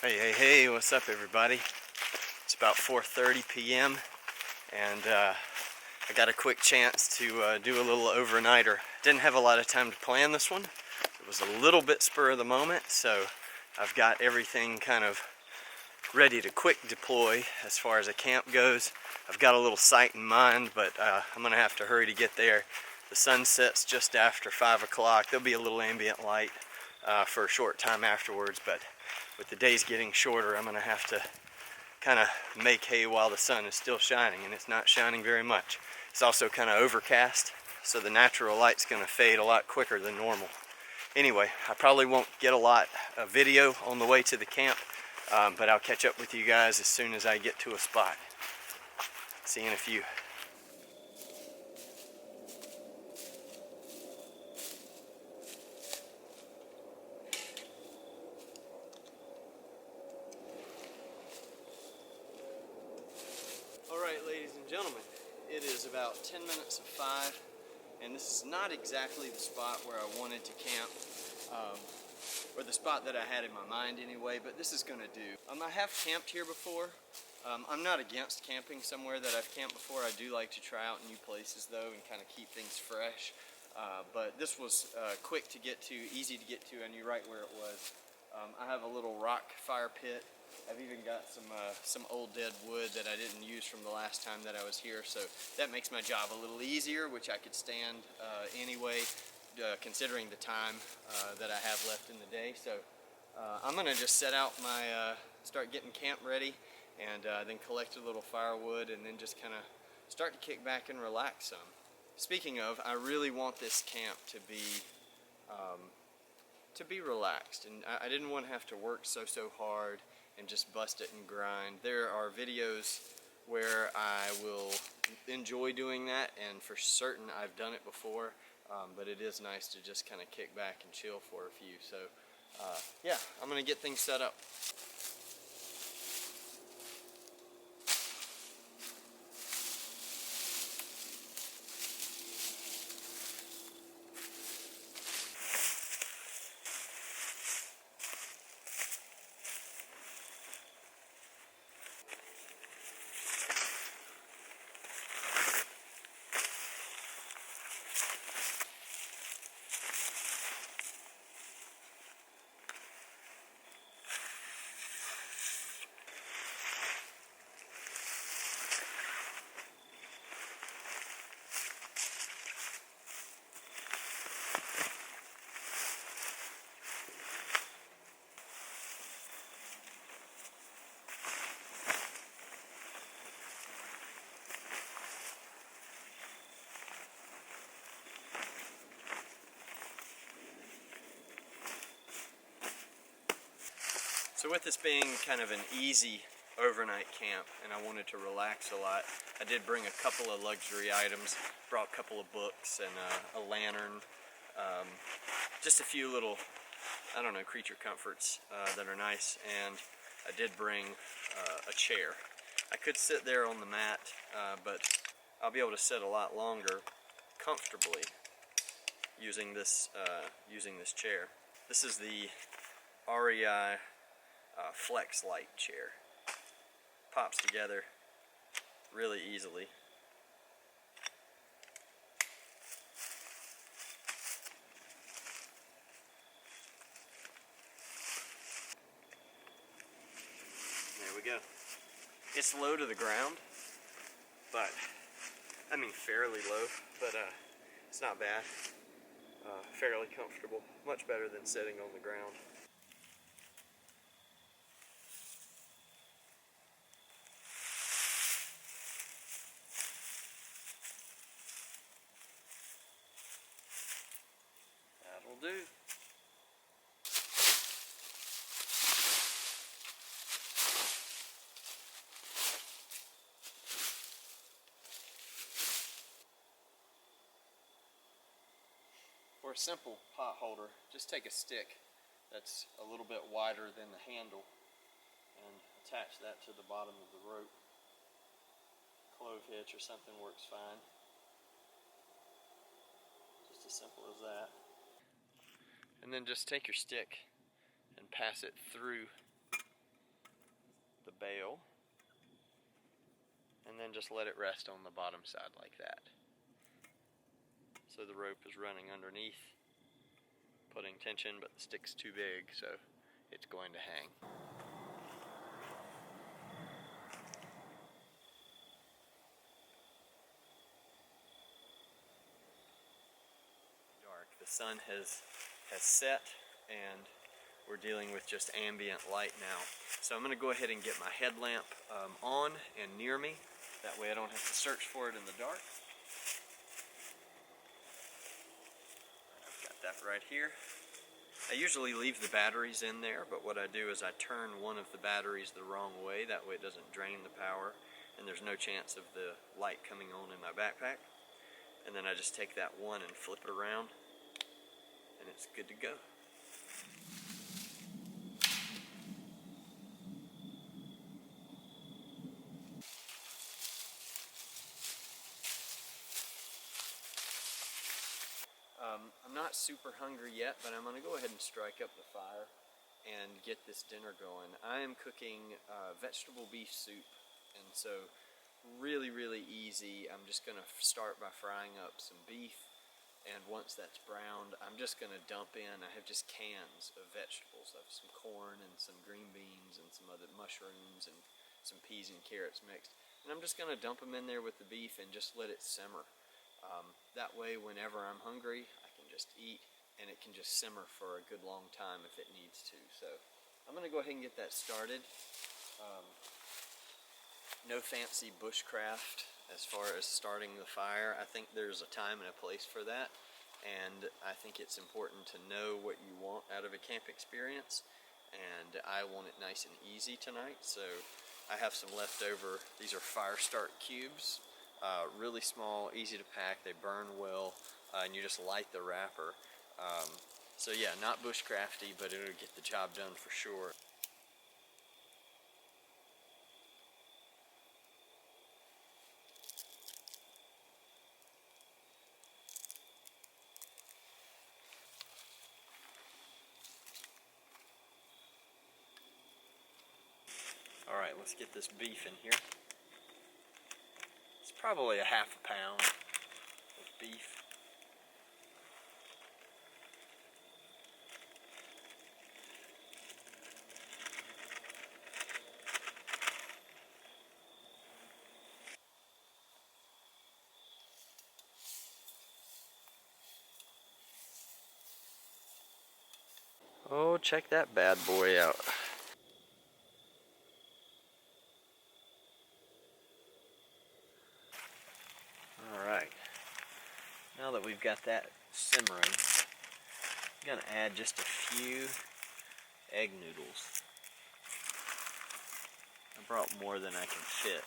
Hey, what's up everybody? It's about 4:30 p.m. and I got a quick chance to do a little overnighter. Didn't have a lot of time to plan this one. It was a little bit spur of the moment, so I've got everything kind of ready to quick deploy as far as a camp goes. I've got a little site in mind, but I'm gonna have to hurry to get there. The sun sets just after 5 o'clock. There'll be a little ambient light for a short time afterwards, but with the days getting shorter, I'm gonna have to kind of make hay while the sun is still shining, and it's not shining very much. It's also kind of overcast, so the natural light's gonna fade a lot quicker than normal. Anyway, I probably won't get a lot of video on the way to the camp, but I'll catch up with you guys as soon as I get to a spot. See you in a few. Alright, ladies and gentlemen, it is about 10 minutes of 5, and this is not exactly the spot where I wanted to camp, or the spot that I had in my mind anyway, but this is going to do. I have camped here before. I'm not against camping somewhere that I've camped before. I do like to try out new places though and kind of keep things fresh, but this was quick to get to, easy to get to. I knew right where it was. I have a little rock fire pit. I've even got some old dead wood that I didn't use from the last time that I was here, so that makes my job a little easier, which I could stand anyway, considering the time that I have left in the day. So I'm gonna just set out my, start getting camp ready, and then collect a little firewood, and then just kind of start to kick back and relax some. Speaking of, I really want this camp to be relaxed, and I didn't want to have to work so hard and just bust it and grind. There are videos where I will enjoy doing that, and for certain I've done it before, but it is nice to just kind of kick back and chill for a few. So yeah, I'm gonna get things set up. So with this being kind of an easy overnight camp, and I wanted to relax a lot, I did bring a couple of luxury items. Brought a couple of books and a lantern, just a few little, I don't know, creature comforts that are nice, and I did bring a chair. I could sit there on the mat, but I'll be able to sit a lot longer comfortably using this chair. This is the REI Flex Light chair. Pops together really easily. There we go. It's low to the ground, but I mean fairly low, but it's not bad. Fairly comfortable, much better than sitting on the ground. That'll do. For a simple pot holder, just take a stick that's a little bit wider than the handle and attach that to the bottom of the rope. Clove hitch or something works fine. Just as simple as that. And then just take your stick and pass it through then just let it rest on the bottom side like that. So the rope is running underneath, putting tension, but the stick's too big, so it's going to hang. Dark. The sun has set, and we're dealing with just ambient light now. So I'm going to go ahead and get my headlamp on and near me. That way I don't have to search for it in the dark. I've got that right here. I usually leave the batteries in there, but what I do is I turn one of the batteries the wrong way. That way it doesn't drain the power, and there's no chance of the light coming on in my backpack. And then I just take that one and flip it around, and it's good to go. I'm not super hungry yet, but I'm going to go ahead and strike up the fire and get this dinner going. I am cooking vegetable beef soup, and so really easy. I'm just going to start by frying up some beef, and once that's browned, I'm just going to dump in. I have just cans of vegetables. I have some corn and some green beans and some other mushrooms and some peas and carrots mixed, and I'm just going to dump them in there with the beef and just let it simmer. That way, whenever I'm hungry, I can just eat, and it can just simmer for a good long time if it needs to. So I'm going to go ahead and get that started. No fancy bushcraft as far as starting the fire. I think there's a time and a place for that, and I think it's important to know what you want out of a camp experience, and I want it nice and easy tonight. So I have some leftover. These are Fire Start cubes. Really small, easy to pack, they burn well, and you just light the wrapper. So yeah, not bushcrafty, but it'll get the job done for sure. Alright, let's get this beef in here. It's probably a half a pound of beef. Oh, check that bad boy out. Alright, now that we've got that simmering, I'm going to add just a few egg noodles. I brought more than I can fit.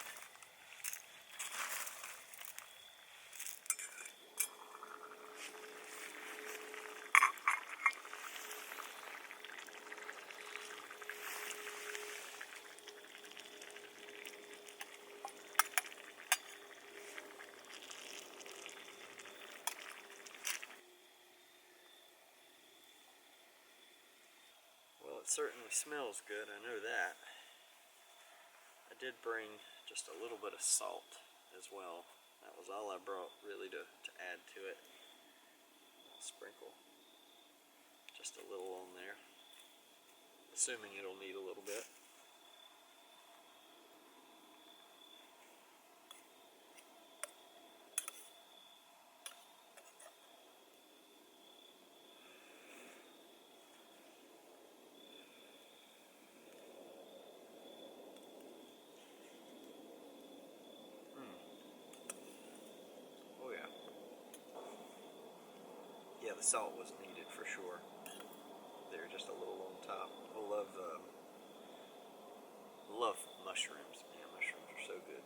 Well, it certainly smells good, I know that. I did bring just a little bit of salt as well. That was all I brought really to add to it. I'll sprinkle just a little on there, assuming it'll need a little bit. Yeah, the salt was needed for sure. There, just a little on top. I love mushrooms. Man, mushrooms are so good.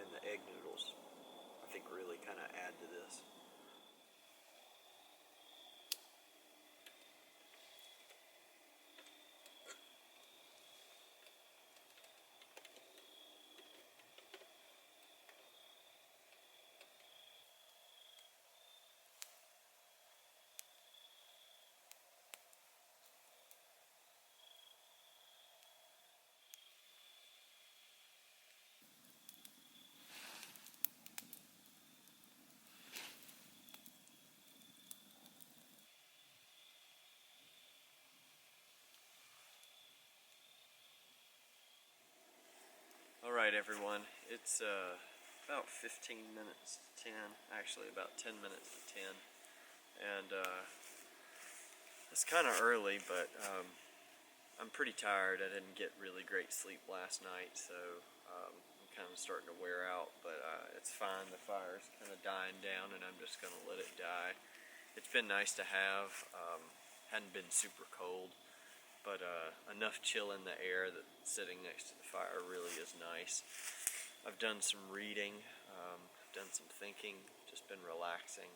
And the egg noodles, I think, really kind of add to this. Alright everyone, it's about 15 minutes to 10, actually about 10 minutes to 10, and it's kind of early, but I'm pretty tired. I didn't get really great sleep last night, so I'm kind of starting to wear out, but it's fine. The fire's kind of dying down and I'm just going to let it die. It's been nice to have, hadn't been super cold, but enough chill in the air that sitting next to the fire really is nice. I've done some reading, done some thinking, just been relaxing.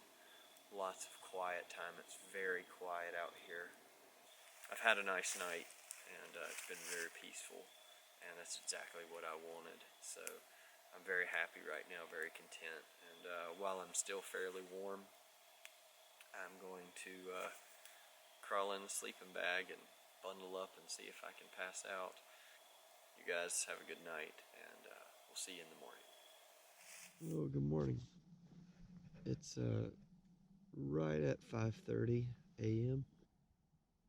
Lots of quiet time. It's very quiet out here. I've had a nice night and it's been very peaceful, and that's exactly what I wanted. So I'm very happy right now, very content, and while I'm still fairly warm, I'm going to crawl in the sleeping bag and bundle up and see if I can pass out. You guys have a good night, and we'll see you in the morning. Oh, good morning. It's right at 5:30 a.m.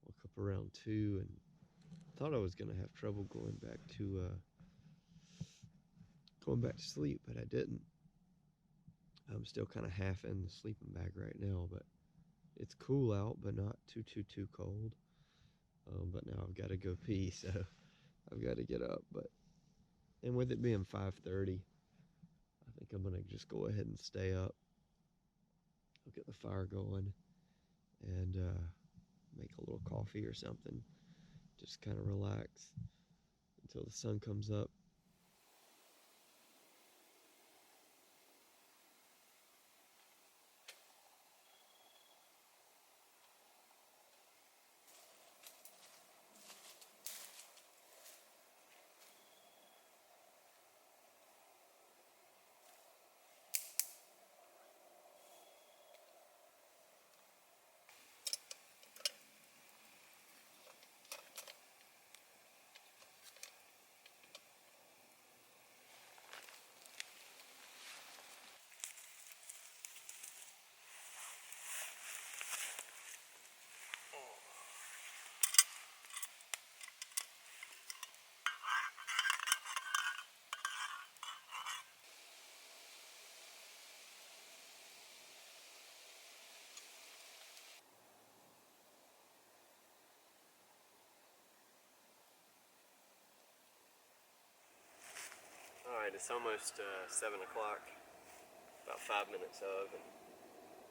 Woke up around 2 and thought I was gonna have trouble going back to sleep, but I didn't. I'm still kind of half in the sleeping bag right now, but it's cool out, but not too cold. But now I've got to go pee, so I've got to get up. And with it being 5:30, I think I'm gonna just go ahead and stay up. I'll get the fire going and make a little coffee or something. Just kind of relax until the sun comes up. Alright, it's almost 7 o'clock, about 5 minutes of, and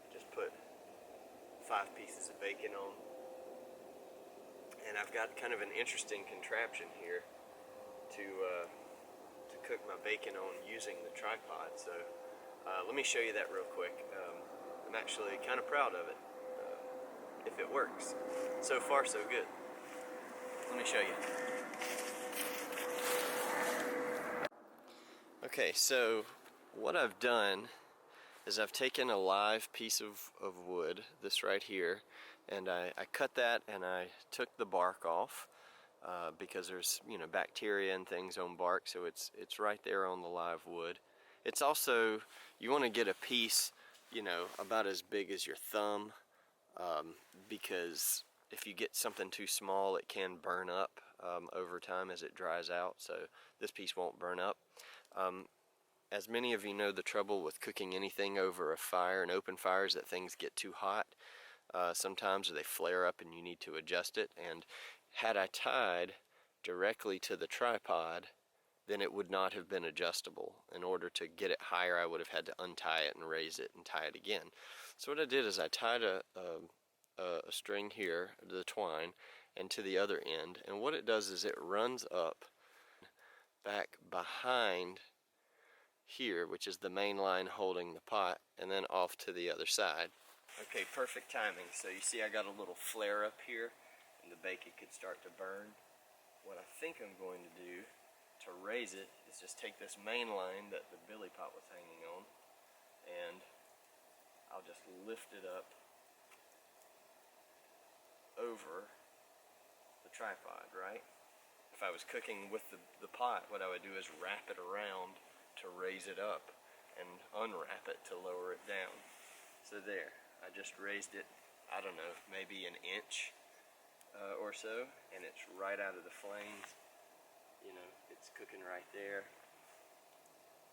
just put 5 pieces of bacon on. And I've got kind of an interesting contraption here to cook my bacon on using the tripod. So let me show you that real quick. I'm actually kind of proud of it, if it works. So far, so good. Let me show you. Okay, so what I've done is I've taken a live piece of wood, this right here, and I cut that and I took the bark off because there's bacteria and things on bark, so it's right there on the live wood. It's also, you want to get a piece about as big as your thumb, because if you get something too small it can burn up over time as it dries out, so this piece won't burn up. As many of you know, the trouble with cooking anything over a fire, an open fire, is that things get too hot. Sometimes they flare up and you need to adjust it. And had I tied directly to the tripod, then it would not have been adjustable. In order to get it higher, I would have had to untie it and raise it and tie it again. So what I did is I tied a string here, the twine, and to the other end. And what it does is it runs up back behind here, which is the main line holding the pot, and then off to the other side. Okay, perfect timing. So you see I got a little flare up here and the bacon could start to burn. What I think I'm going to do to raise it is just take this main line that the billy pot was hanging on, and I'll just lift it up over the tripod, right? If I was cooking with the pot, what I would do is wrap it around to raise it up and unwrap it to lower it down. So there, I just raised it, I don't know, maybe an inch or so, and it's right out of the flames. It's cooking right there.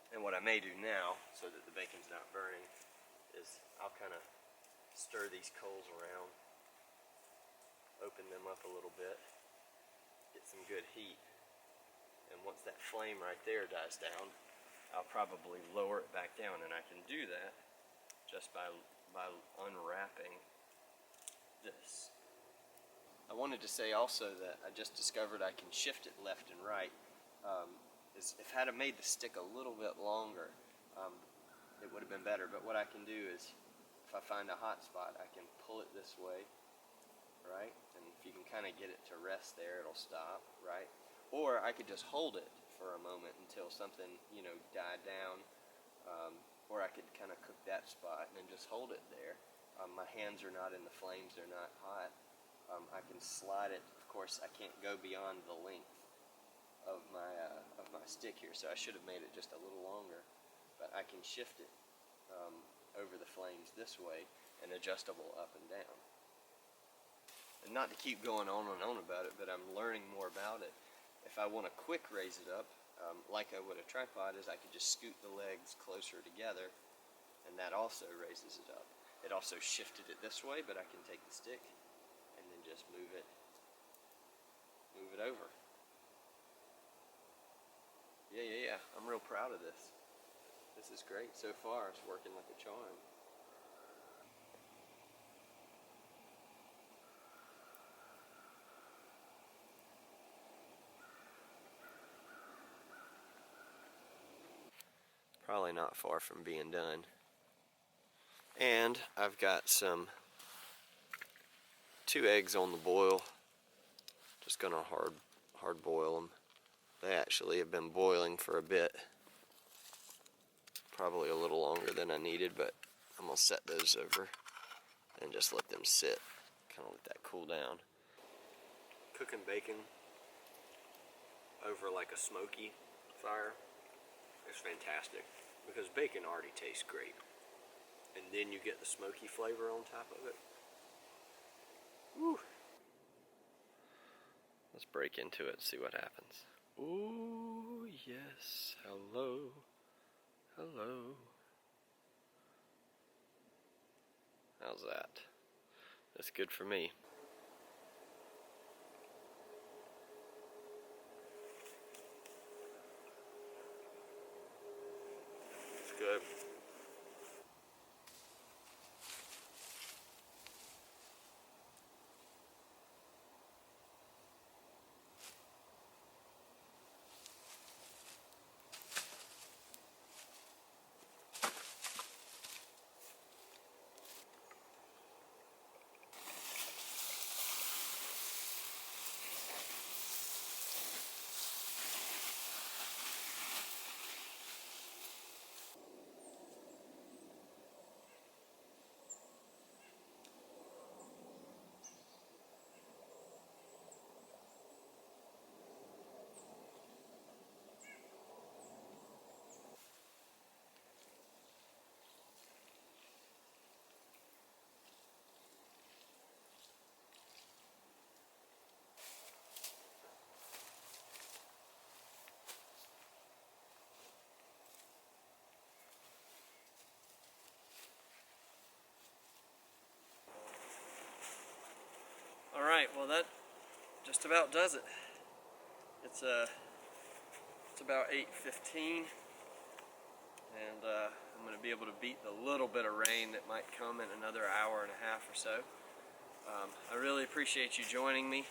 And what I may do now, so that the bacon's not burning, is I'll kind of stir these coals around, open them up a little bit, get some good heat, and once that flame right there dies down, I'll probably lower it back down, and I can do that just by unwrapping this. I wanted to say also that I just discovered I can shift it left and right. If I had made the stick a little bit longer, it would have been better. But what I can do is, if I find a hot spot, I can pull it this way, right? And if you can kind of get it to rest there, it'll stop, right? Or I could just hold it for a moment until something, died down. Or I could kind of cook that spot and then just hold it there. My hands are not in the flames, they're not hot. I can slide it. Of course, I can't go beyond the length of my stick here, so I should have made it just a little longer. But I can shift it over the flames this way and adjustable up and down. And not to keep going on and on about it, but I'm learning more about it. If I want to quick raise it up, like I would a tripod, is I could just scoot the legs closer together, and that also raises it up. It also shifted it this way, but I can take the stick and then just move it over. Yeah. I'm real proud of this. This is great so far. It's working like a charm. Probably not far from being done. And I've got 2 eggs on the boil. Just gonna hard boil them. They actually have been boiling for a bit. Probably a little longer than I needed, but I'm gonna set those over and just let them sit. Kind of let that cool down. Cooking bacon over like a smoky fire is fantastic because bacon already tastes great. And then you get the smoky flavor on top of it. Woo! Let's break into it and see what happens. Ooh, yes. Hello. Hello. How's that? That's good for me. It's good. Alright, well that just about does it. It's about 8:15, and I'm going to be able to beat the little bit of rain that might come in another hour and a half or so. I really appreciate you joining me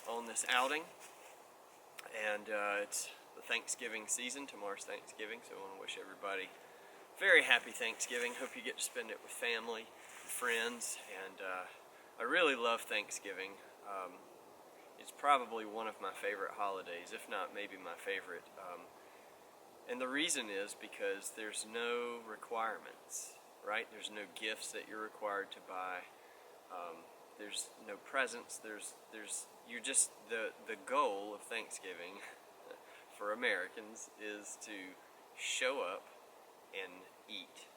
on this outing, and it's the Thanksgiving season. Tomorrow's Thanksgiving, so I want to wish everybody a very happy Thanksgiving. Hope you get to spend it with family, friends, and I really love Thanksgiving. It's probably one of my favorite holidays, if not maybe my favorite. And the reason is because there's no requirements, right? There's no gifts that you're required to buy. There's no presents. You're just the goal of Thanksgiving for Americans is to show up and eat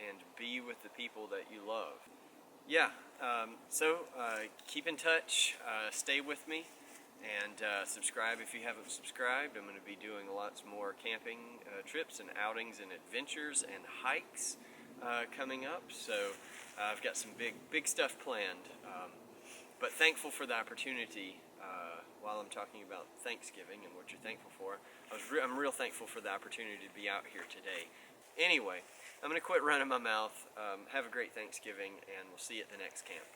and be with the people that you love. Yeah, so keep in touch, stay with me. And subscribe if you haven't subscribed. I'm going to be doing lots more camping trips and outings and adventures and hikes coming up. So I've got some big stuff planned. But thankful for the opportunity while I'm talking about Thanksgiving and what you're thankful for. I'm real thankful for the opportunity to be out here today. Anyway, I'm going to quit running my mouth. Have a great Thanksgiving, and we'll see you at the next camp.